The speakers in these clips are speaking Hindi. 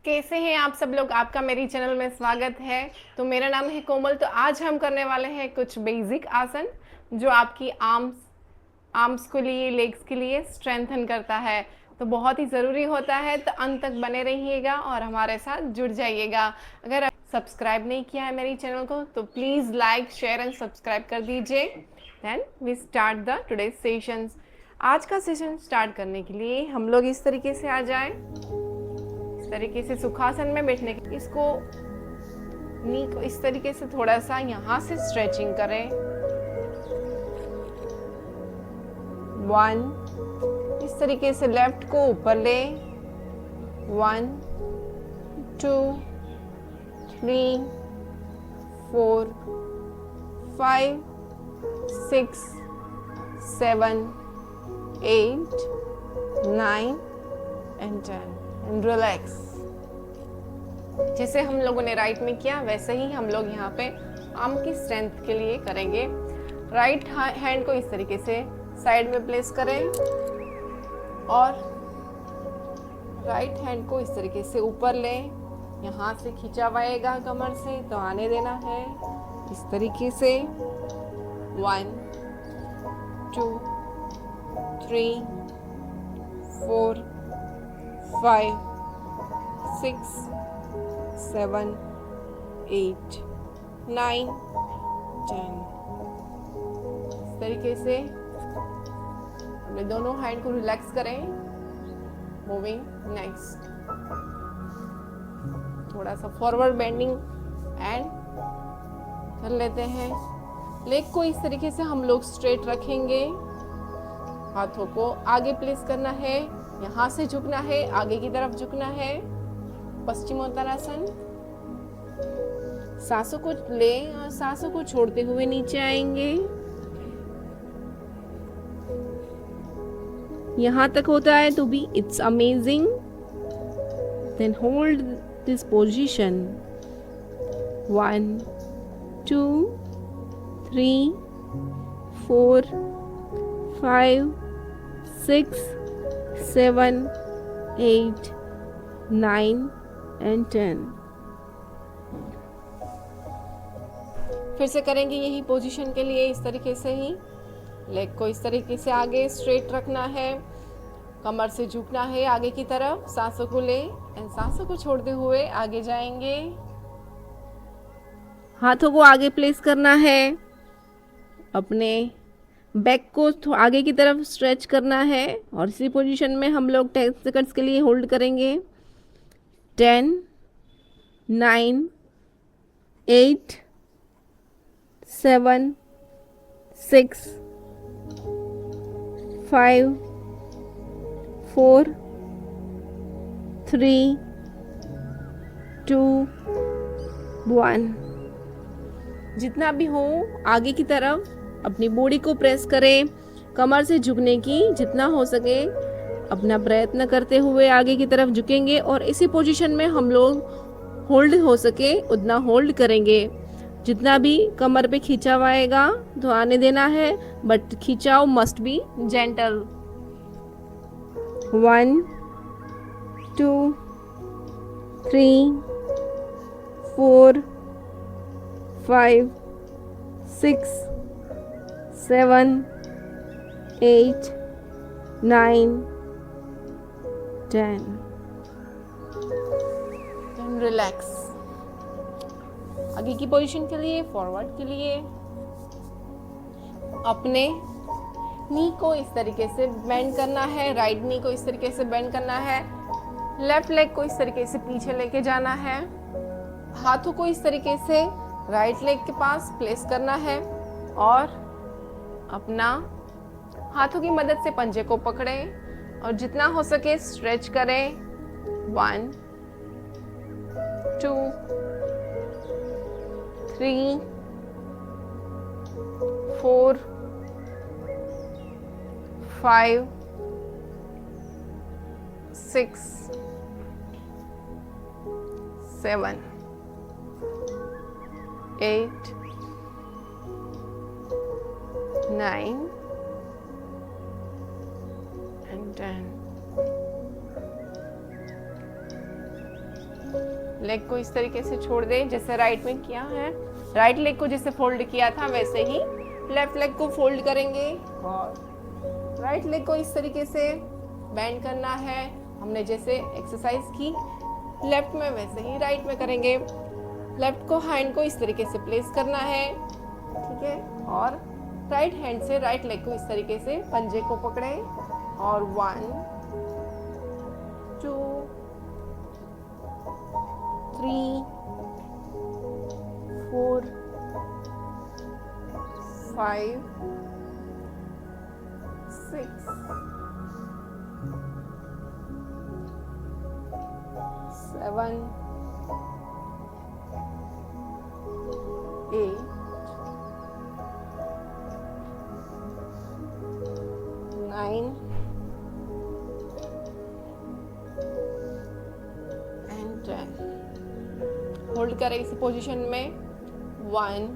कैसे हैं आप सब लोग। आपका मेरी चैनल में स्वागत है। तो मेरा नाम है कोमल। तो आज हम करने वाले हैं कुछ बेसिक आसन जो आपकी आर्म्स के लिए, लेग्स के लिए स्ट्रेंथन करता है। तो बहुत ही ज़रूरी होता है, तो अंत तक बने रहिएगा और हमारे साथ जुड़ जाइएगा। अगर सब्सक्राइब नहीं किया है मेरी चैनल को तो please like, share and subscribe कर दीजिए। Then we start the today's sessions. आज का सेशन स्टार्ट करने के लिए हम लोग इस तरीके से आ जाएं, इस तरीके से सुखासन में बैठने के। इसको नी को इस तरीके से थोड़ा सा यहाँ से स्ट्रेचिंग करें। 1, इस तरीके से लेफ्ट को ऊपर ले। 1, 2, 3, 4, 5, 6, 7, 8, 9 and 10 and relax। जैसे हम लोगों ने राइट में किया वैसे ही हम लोग यहाँ पे आर्म की स्ट्रेंथ के लिए करेंगे। राइट हैंड को इस तरीके से साइड में प्लेस करें और राइट हैंड को इस तरीके से ऊपर लें। यहाँ से खींचा हुआएगा कमर से, तो आने देना है इस तरीके से। 1, 2, 3, 4, 5, 6, 7, 8, 9, 10। इस तरीके से अपने दोनों हैंड को रिलैक्स करें। मूविंग नेक्स्ट, थोड़ा सा फॉरवर्ड बेंडिंग एंड कर लेते हैं। लेग को इस तरीके से हम लोग स्ट्रेट रखेंगे। हाथों को आगे प्लेस करना है, यहाँ से झुकना है, आगे की तरफ झुकना है। पश्चिमोत्तानासन। सांसों को लें और सांसों को छोड़ते हुए नीचे आएंगे। यहाँ तक होता है तो भी it's amazing. Then hold this position. 1, 2, 3, 4, 5, 6, 7, 8, 9 and 10। फिर से करेंगे यही पोजीशन के लिए इस तरीके से ही। लेग को इस तरीके से आगे स्ट्रेट रखना है, कमर से झुकना है आगे की तरफ। सांसों को ले एंड सांसों को छोड़ते हुए आगे जाएंगे। हाथों को आगे प्लेस करना है, अपने बैक को आगे की तरफ स्ट्रेच करना है और इसी पोजीशन में हम लोग 10 सेकंड्स के लिए होल्ड करेंगे। 10, 9, 8, 7, 6, 5, 4, 3, 2, 1। जितना भी हो आगे की तरफ अपनी बॉडी को प्रेस करें, कमर से झुकने की जितना हो सके अपना प्रयत्न करते हुए आगे की तरफ झुकेंगे और इसी पोजीशन में हम लोग होल्ड हो सके उतना होल्ड करेंगे। जितना भी कमर पे खिंचाव आएगा तो आने देना है, बट खिंचाव मस्ट बी जेंटल। 1, 2, 3, 4, 5, 6, 7, 8, 9, 10। रिलैक्स। आगे की पोजीशन के लिए, फॉरवर्ड के लिए अपने नी को इस तरीके से बेंड करना है। राइट नी को इस तरीके से बेंड करना है। लेफ्ट लेग को इस तरीके से पीछे लेके जाना है। हाथों को इस तरीके से राइट लेग के पास प्लेस करना है और अपना हाथों की मदद से पंजे को पकड़ें और जितना हो सके स्ट्रेच करें। 1, 2, 3, 4, 5, 6, 7, 8, 9 and 10। लेग को इस तरीके से छोड़ दें जैसे राइट में किया है। राइट लेग को जैसे फोल्ड किया था वैसे ही लेफ्ट लेग को फोल्ड करेंगे और राइट लेग को इस तरीके से बेंड करना है। हमने जैसे एक्सरसाइज की लेफ्ट में वैसे ही राइट में करेंगे। लेफ्ट को हैंड को इस तरीके से प्लेस करना है, ठीक है, और राइट हैंड से राइट लेग को इस तरीके से पंजे को पकड़े और 1 2 3 4 5 6 7 8 9 and 10। होल्ड करें इसी पोजीशन में 1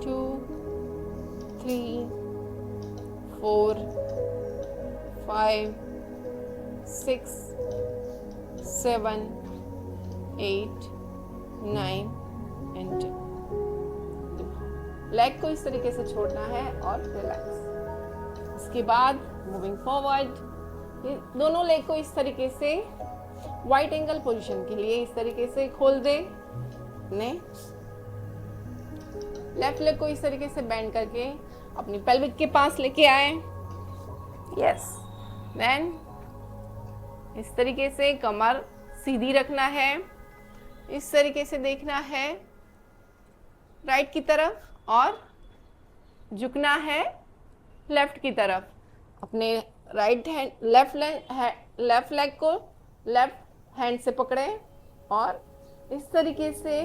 2 3 4 5 6 7 8 9 and 10। लेग को इस तरीके से छोड़ना है और रिलैक्स। इसके बाद मूविंग फॉरवर्ड, ये दोनों लेग को इस तरीके से वाइट एंगल पोजीशन के लिए इस तरीके से खोल दें। ने लेफ्ट लेग को इस तरीके से बेंड करके अपनी पेल्विक के पास लेके आए। यस, देन इस तरीके से कमर सीधी रखना है, इस तरीके से देखना है राइट की तरफ और झुकना है लेफ्ट की तरफ। अपने राइट हैंड लेफ्ट लेग को लेफ्ट हैंड से पकड़े और इस तरीके से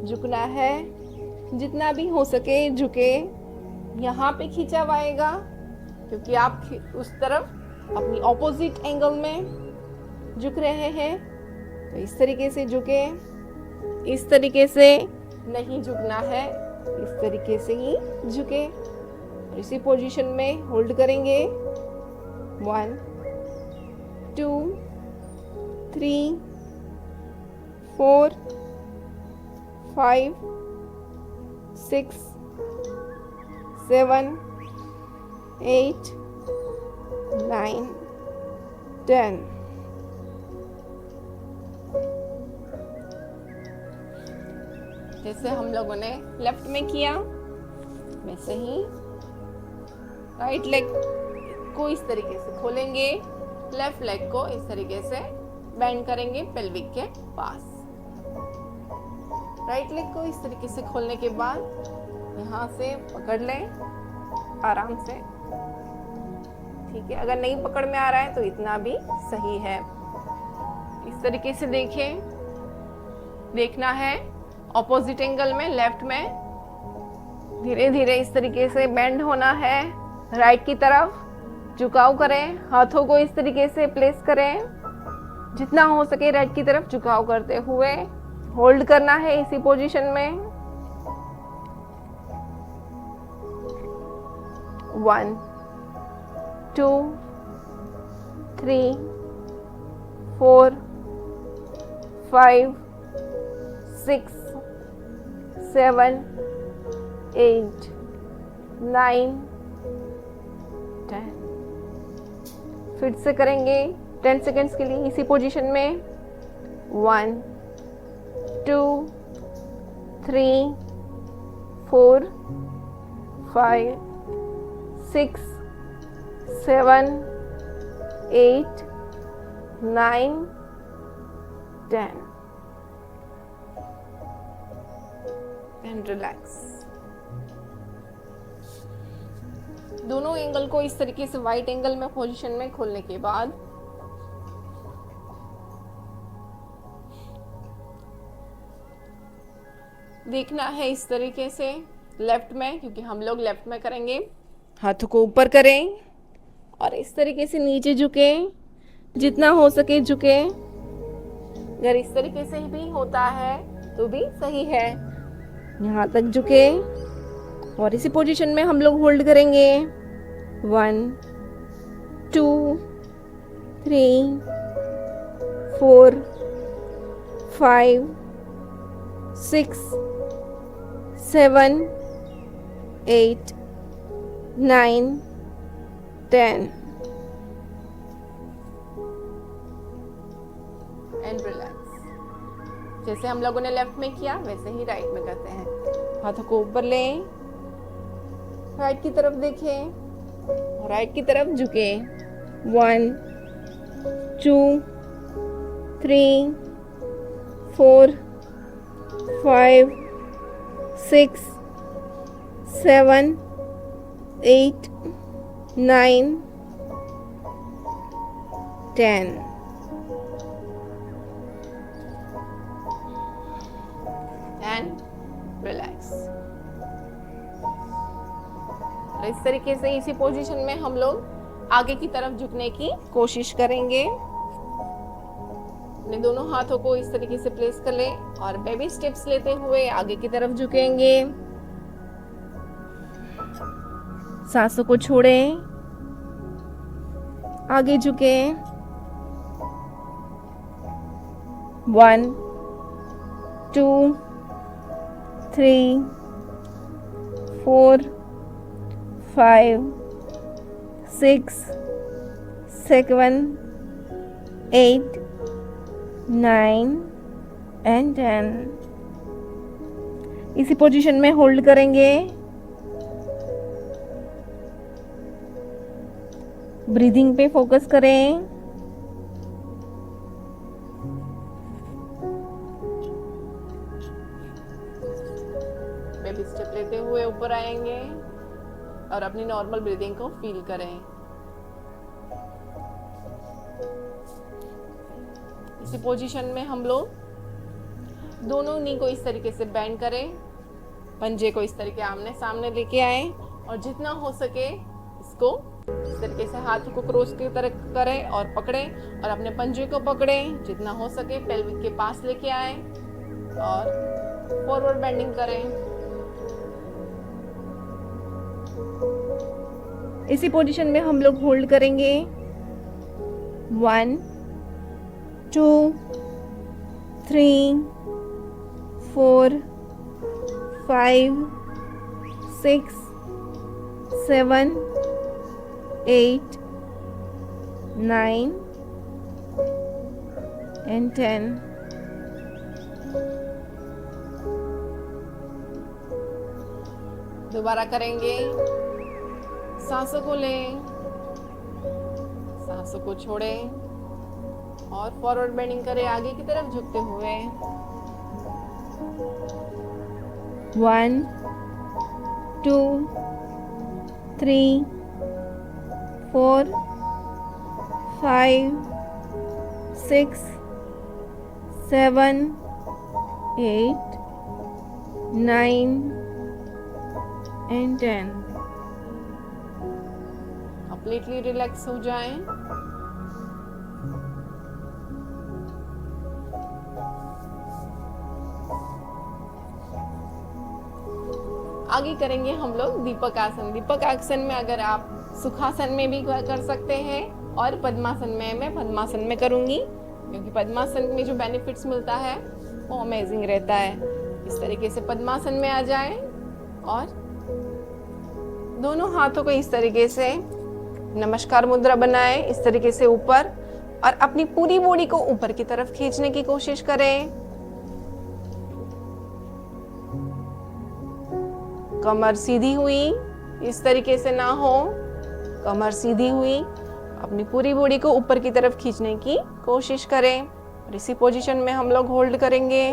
झुकना है, जितना भी हो सके झुके। यहाँ पे खिंचाव आएगा क्योंकि आप उस तरफ अपनी ऑपोजिट एंगल में झुक रहे हैं, तो इस तरीके से झुके। इस तरीके से नहीं झुकना है, इस तरीके से ही झुके। इसी पोजीशन में होल्ड करेंगे 1 2 3 4 5 6 7 8 9 10। जैसे हम लोगों ने लेफ्ट में किया वैसे ही राइट लेग को इस तरीके से खोलेंगे, लेफ्ट लेग को इस तरीके से बेंड करेंगे पेल्विक के पास। राइट लेग को इस तरीके से खोलने के बाद यहाँ से पकड़ लें आराम से, ठीक है। अगर नहीं पकड़ में आ रहा है तो इतना भी सही है। इस तरीके से देखें, देखना है ऑपोजिट एंगल में लेफ्ट में। धीरे धीरे इस तरीके से बेंड होना है राइट की तरफ। झुकाव करें, हाथों को इस तरीके से प्लेस करें, जितना हो सके राइट की तरफ झुकाव करते हुए होल्ड करना है इसी पोजीशन में। 1 2 3 4 5 6 7 8 9 10। फिर से करेंगे 10 सेकेंड्स के लिए इसी पोजीशन में। 1 2 3 4 5 6 7 8 9 10 एंड रिलैक्स। दोनों एंगल को इस तरीके से वाइट एंगल में पोजीशन में खोलने के बाद देखना है इस तरीके से लेफ्ट में, क्योंकि हम लोग लेफ्ट में करेंगे। हाथों को ऊपर करें और इस तरीके से नीचे झुके, जितना हो सके झुके। अगर इस तरीके से भी होता है तो भी सही है। यहाँ तक झुके और इसी पोजीशन में हम लोग होल्ड करेंगे 1 2 3 4 5 6 7 8 9 10 एंड रिलैक्स। जैसे हम लोगों ने लेफ्ट में किया वैसे ही राइट में करते हैं। हाथों को ऊपर लें, राइट की तरफ देखें, राइट की तरफ झुके। 1 2 3 4 5 6 7 8 9 10 एंड रिलैक्स। इस तरीके से इसी पोजीशन में हम लोग आगे की तरफ झुकने की कोशिश करेंगे। अपने दोनों हाथों को इस तरीके से प्लेस कर लें और बेबी स्टेप्स लेते हुए आगे की तरफ झुकेंगे। सांसों को छोड़ें, आगे झुकें। 1 2 3 4 5 6 7 8 9 एंड 10। इसी पोजीशन में होल्ड करेंगे। ब्रीदिंग पे फोकस करें। बेबी स्टेप लेते हुए ऊपर आएंगे और अपनी नॉर्मल ब्रीदिंग को फील करें। इसी पोजीशन में हम लोग दोनों नी को इस तरीके से बेंड करें, पंजे को इस तरीके आमने सामने लेके आए और जितना हो सके इसको इस तरीके से हाथों को क्रॉस की तरह करें और पकड़ें और अपने पंजे को पकड़ें। जितना हो सके पेल्विक के पास लेके आए और फॉरवर्ड बेंडिंग करें। इसी पोजीशन में हम लोग होल्ड करेंगे। 1 2 3 4 5 6 7 8 9 and 10। दोबारा करेंगे। सांसों को लें, सांसों को छोड़ें और फॉरवर्ड बेंडिंग करें आगे की तरफ झुकते हुए। 1 2 3 4 5 6 7 8 9 and 10। कंप्लीटली रिलैक्स हो जाएं। आगे करेंगे हम लोग दीपक आसन। दीपक आसन में अगर आप सुखासन में भी कर सकते हैं और पद्मासन में मैं पद्मासन में करूंगी, क्योंकि पद्मासन में जो बेनिफिट्स मिलता है वो अमेजिंग रहता है। इस तरीके से पद्मासन में आ जाएं और दोनों हाथों को इस तरीके से नमस्कार मुद्रा बनाएं, इस तरीके से ऊपर, और अपनी पूरी बॉडी को ऊपर की तरफ खींचने की कोशिश करें। कमर सीधी हुई, इस तरीके से ना हो, कमर सीधी हुई, अपनी पूरी बॉडी को ऊपर की तरफ खींचने की कोशिश करें और इसी पोजीशन में हम लोग होल्ड करेंगे।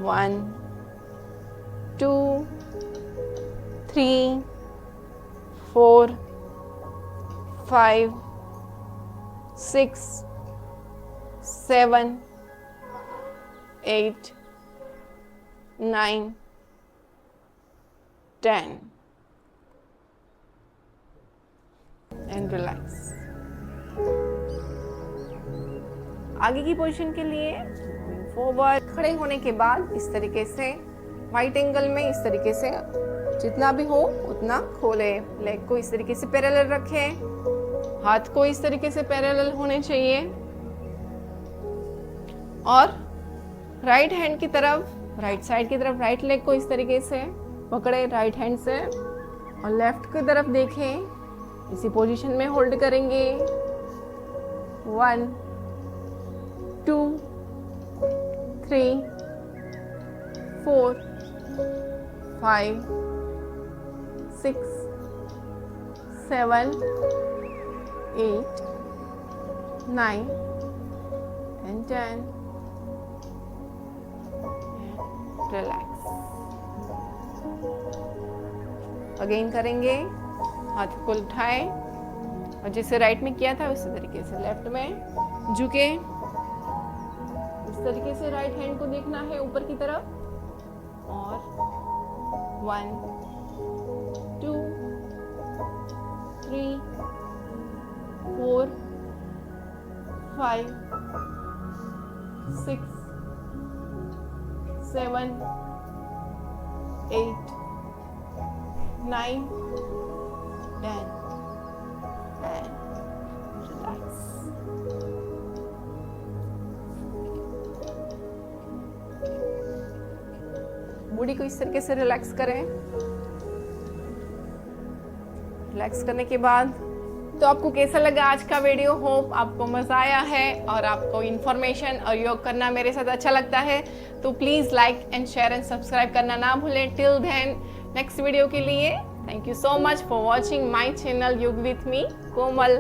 1 2 3 4 5 6 7 8 9 10 एंड रिलैक्स। आगे की पोजीशन के लिए फॉरवर्ड खड़े होने के बाद इस तरीके से वाइट एंगल में इस तरीके से जितना भी हो उतना खोले। लेग को इस तरीके से पैरेलल रखें, हाथ को इस तरीके से पैरेलल होने चाहिए। और राइट हैंड की तरफ, राइट साइड की तरफ राइट लेग को इस तरीके से पकड़े राइट हैंड से और लेफ्ट की तरफ देखें, इसी पोजीशन में होल्ड करेंगे। 1 2 3 4 5 6 7 8 9 and 10। रिलैक्स। अगेन करेंगे, हाथ को उठाएं और जैसे राइट में किया था उसी तरीके से लेफ्ट में झुके। इस तरीके से राइट हैंड को देखना है ऊपर की तरफ और 1 2 3 4 5 6 7 8 9 10 and relax। बॉडी को इस तरीके से रिलैक्स करें। रिलैक्स करने के बाद तो आपको कैसा लगा आज का वीडियो? होप आपको मज़ा आया है और आपको इन्फॉर्मेशन और योग करना मेरे साथ अच्छा लगता है तो please like and share and subscribe करना ना भूलें। टिल देन नेक्स्ट वीडियो के लिए thank you so much for watching my channel योग विथ मी कोमल।